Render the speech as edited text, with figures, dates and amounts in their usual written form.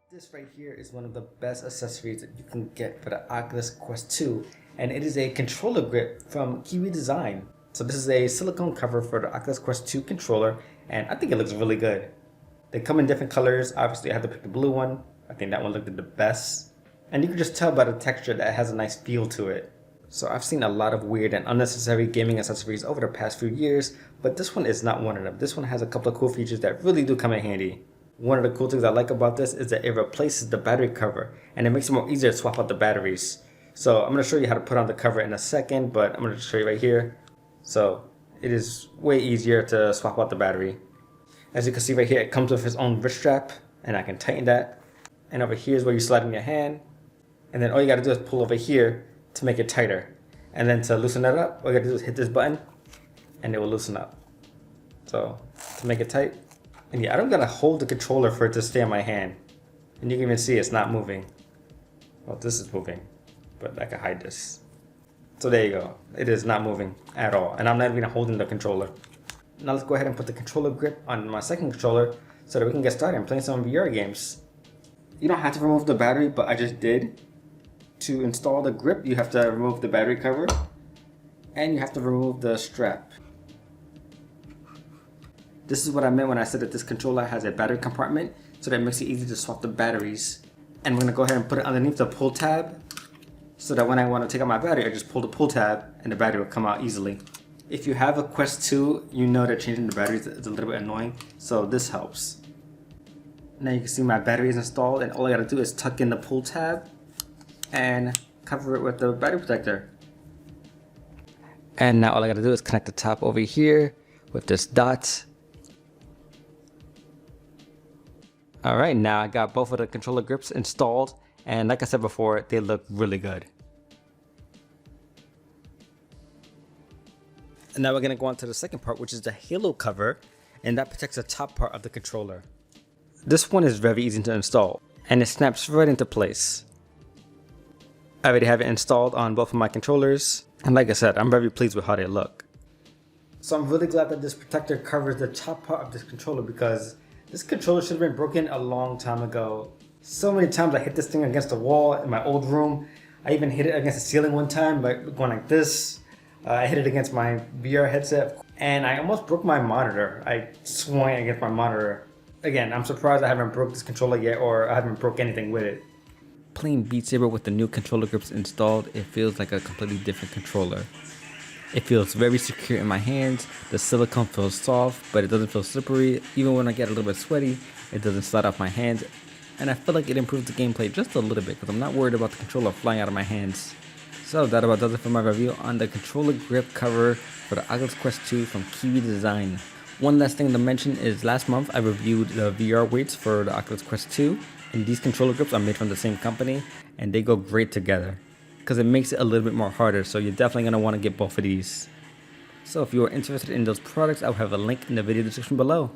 This right here is one of the best accessories that you can get for the Oculus Quest 2, and it is a controller grip from KIWI Design. So this is a silicone cover for the Oculus Quest 2 controller, and I think it looks really good. They come in different colors. Obviously I had to pick the blue one. I think that one looked the best. And you can just tell by the texture that it has a nice feel to it. So I've seen a lot of weird and unnecessary gaming accessories over the past few years, but this one is not one of them. This one has a couple of cool features that really do come in handy. One of the cool things I like about this is that it replaces the battery cover and it makes it more easier to swap out the batteries. So I'm going to show you how to put on the cover in a second, but I'm going to show you right here. So it is way easier to swap out the battery. As you can see right here, it comes with its own wrist strap and I can tighten that. And over here is where you slide in your hand. And then all you got to do is pull over here to make it tighter. And then to loosen that up, all you got to do is hit this button and it will loosen up. So to make it tight. And yeah, I don't gotta hold the controller for it to stay in my hand. And you can even see it's not moving. Well, this is moving, but I can hide this. So there you go. It is not moving at all. And I'm not even holding the controller. Now let's go ahead and put the controller grip on my second controller so that we can get started and play some VR games. You don't have to remove the battery, but I just did. To install the grip, you have to remove the battery cover and you have to remove the strap. This is what I meant when I said that this controller has a battery compartment, so that it makes it easy to swap the batteries. And we're gonna go ahead and put it underneath the pull tab, so that when I want to take out my battery, I just pull the pull tab and the battery will come out easily. If you have a Quest 2, you know that changing the batteries is a little bit annoying, so this helps. Now you can see my battery is installed, and all I gotta do is tuck in the pull tab and cover it with the battery protector. And now all I gotta do is connect the top over here with this dot. Alright, now I got both of the controller grips installed, and like I said before, they look really good. And now we're going to go on to the second part, which is the halo cover, and that protects the top part of the controller. This one is very easy to install, and it snaps right into place. I already have it installed on both of my controllers, and like I said, I'm very pleased with how they look. So I'm really glad that this protector covers the top part of this controller, because this controller should have been broken a long time ago. So many times I hit this thing against the wall in my old room. I even hit it against the ceiling one time by going like this. I hit it against my VR headset and I almost broke my monitor. I swung it against my monitor. Again, I'm surprised I haven't broke this controller yet, or I haven't broke anything with it. Playing Beat Saber with the new controller grips installed, it feels like a completely different controller. It feels very secure in my hands. The silicone feels soft, but it doesn't feel slippery. Even when I get a little bit sweaty, it doesn't slide off my hands. And I feel like it improves the gameplay just a little bit because I'm not worried about the controller flying out of my hands. So that about does it for my review on the controller grip cover for the Oculus Quest 2 from KIWI Design. One last thing to mention is last month I reviewed the VR weights for the Oculus Quest 2. And these controller grips are made from the same company and they go great together, because it makes it a little bit more harder, so you're definitely going to want to get both of these. So if you are interested in those products, I'll have a link in the video description below.